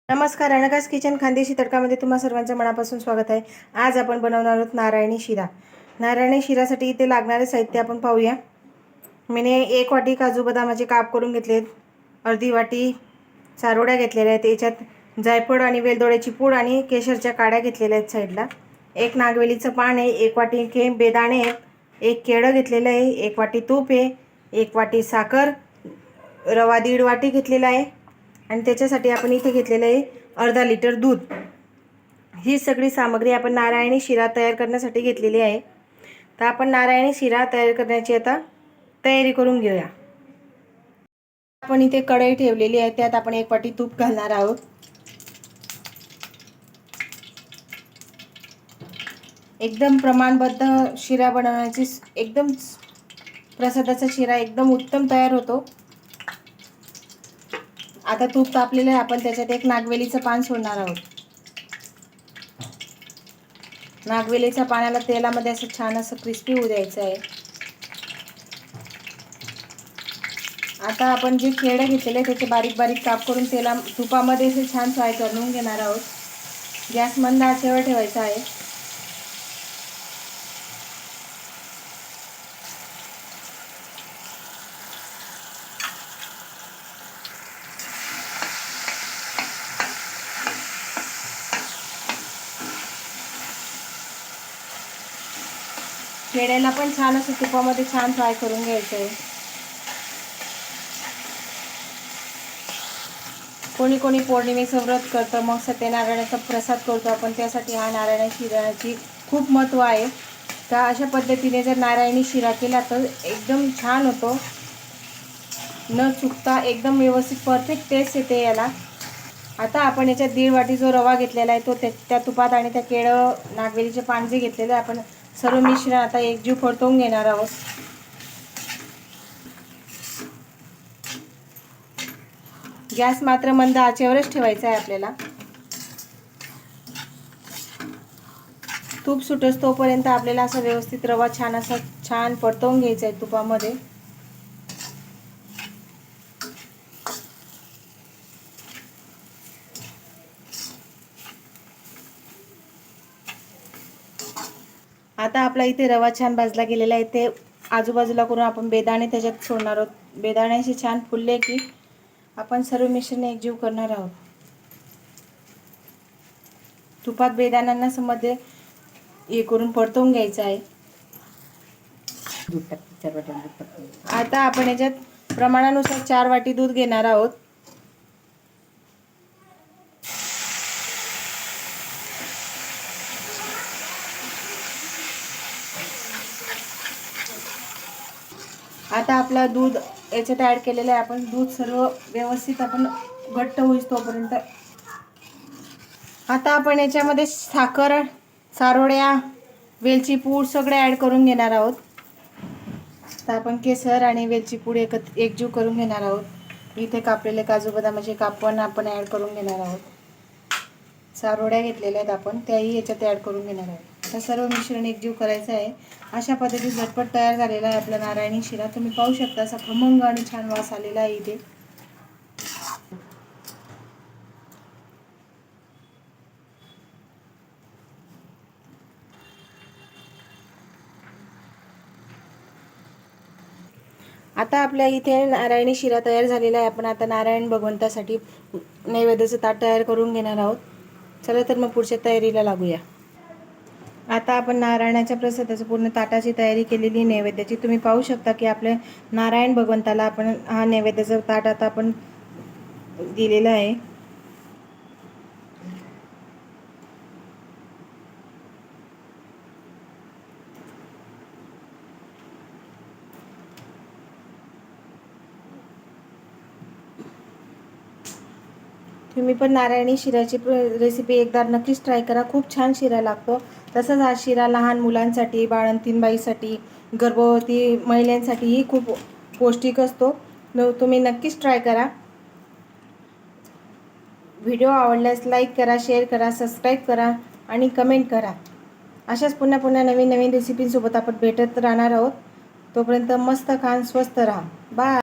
नमस्कार, अनघास किचन खानदेशी तडकामध्ये तुम्हा सर्वांचं मनापासून स्वागत आहे। आज आपण बनवणार आहोत नारायणी शिरा। नारायणी शिरासाठी इथे लागणारे साहित्य आपण पाहूया। मैंने 1 वाटी काजू बदामाचे काप करून घेतलेत, अर्धी वाटी चारोळ्या घेतलेल्या आहेत, याच्यात जायफळ आणि वेलदोड्याची पूड आणि केशरच्या काड्या घेतलेल्या आहेत साईडला। 1 नागवेलीचं पान आहे, 1 वाटी बेदाणे आहेत, 1 केळं घेतलेलं आहे, 1 वाटी तूप आहे, 1 वाटी साखर, रवा 1.5 वाटी घेतलेला आहे आणि त्याच्यासाठी आपण इथे घेतलेलं आहे अर्धा लिटर दूध। ही सगळी सामग्री आपण नारायणी शिरा तयार करण्यासाठी घेतलेली आहे। तर आपण नारायणी शिरा तयार करण्याची आता तयारी करून घेऊया। आपण इथे कढई ठेवलेली आहे, त्यात आपण 1 वाटी तूप घालणार आहोत। एकदम प्रमाणबद्ध शिरा बनवण्याची एकदम प्रसादाचा शिरा एकदम उत्तम तयार होतो। आता तूप तापलेलं आहे, आपण त्याच्यात 1 नागवेलीचं पान सोडणार आहोत। नागवेलीच्या पानाला तेलामध्ये असं छान असं क्रिस्पी होऊ द्यायचं आहे। आता आपण जे केळं घेतलेले त्याचे बारीक बारीक काप करून तुपामध्ये असे छान फ्राय करून घेणार आहोत। गॅस मंद आचेवर ठेवायचा आहे। केळ्याला पण छान असं तुपामध्ये छान फ्राय करून घ्यायचं आहे। कोणी कोणी पौर्णिमेचं व्रत करतं, मग सत्यनारायणाचा प्रसाद करतो आपण, त्यासाठी हा नारायणी शिराची खूप महत्त्व आहे। तर अशा पद्धतीने जर नारायणी शिरा केला तर एकदम छान होतो, न चुकता एकदम व्यवस्थित परफेक्ट टेस्ट येते याला। आता आपण याच्यात 1.5 वाटी जो रवा घेतलेला आहे तो त्या तुपात आणि त्या केळं नागवेलीचे पान जे घेतलेले आपण सर्व मिश्रण आता एकजीव परतवून घेणार आहोत। गॅस मात्र मंद आचेवरच ठेवायचा आहे आपल्याला। तूप सुटस तोपर्यंत आपल्याला असं व्यवस्थित रवा छान परतवून घ्यायचा आहे तुपामध्ये। आता आपला इथे रवा छान भाजला गेलेला आहे, ते आजूबाजूला करून आपण बेदाणे त्याच्यात सोडणार आहोत। बेदाण्याचे छान फुलले की आपण सर्व मिश्रण एकजीव करणार आहोत। तुपात बेदाण्यांना मध्ये हे करून परतवून घ्यायचं आहे। आता आपण याच्यात प्रमाणानुसार 4 वाटी दूध घेणार आहोत। आता आपला दूध याच्यात ॲड केलेलं आहे आपण। दूध सर्व व्यवस्थित आपण घट्ट होईस तोपर्यंत। आता आपण याच्यामध्ये साखर, चारोळ्या, वेलची पूड सगळे ॲड करून घेणार आहोत। तर आपण केसर आणि वेलची पूड एकजीव करून घेणार आहोत। इथे कापलेले काजू बदामाचे काप पण आपण ॲड करून घेणार आहोत। चारोळ्या घेतलेल्या आहेत आपण, त्याही याच्यात ॲड करून घेणार आहोत। तर सर्व मिश्रण एकजीव करायचं आहे। अशा पद्धतीने झटपट तयार झालेला आहे आपला नारायणी शिरा। तुम्ही पाहू शकता असा खमंग आणि छान वास आलेला आहे इथे। आता आपल्या इथे नारायणी शिरा तयार झालेला आहे। आपण आता नारायण भगवंतासाठी नैवेद्याचं ताट तयार करून घेणार आहोत। चला तर मग पुढच्या तयारीला लागूया। आता आपण नारायणाच्या प्रसादाची पूर्ण ताटाची तयारी केलेली नैवेद्याची। तुम्ही पाहू शकता की आपल्या नारायण भगवंताला आपण हा नैवेद्याचा ताट आता आपण दिलेला आहे। तुम्ही पण नारायणी शिऱ्याची रेसिपी एकदा नक्कीच ट्राय करा, खूप छान शिरा लागतो। तसंच हा शिरा लहान मुलांसाठी, बाळंतीण बाईसाठी, गर्भवती महिलांसाठीही खूप पौष्टिक असतो। तुम्ही नक्कीच ट्राय करा। व्हिडिओ आवडल्यास लाईक करा, शेअर करा, सबस्क्राईब करा आणि कमेंट करा। अशाच पुन्हा पुन्हा नवीन नवीन रेसिपींसोबत आपण भेटत राहणार आहोत। तोपर्यंत मस्त खा, स्वस्थ राहा। बाय।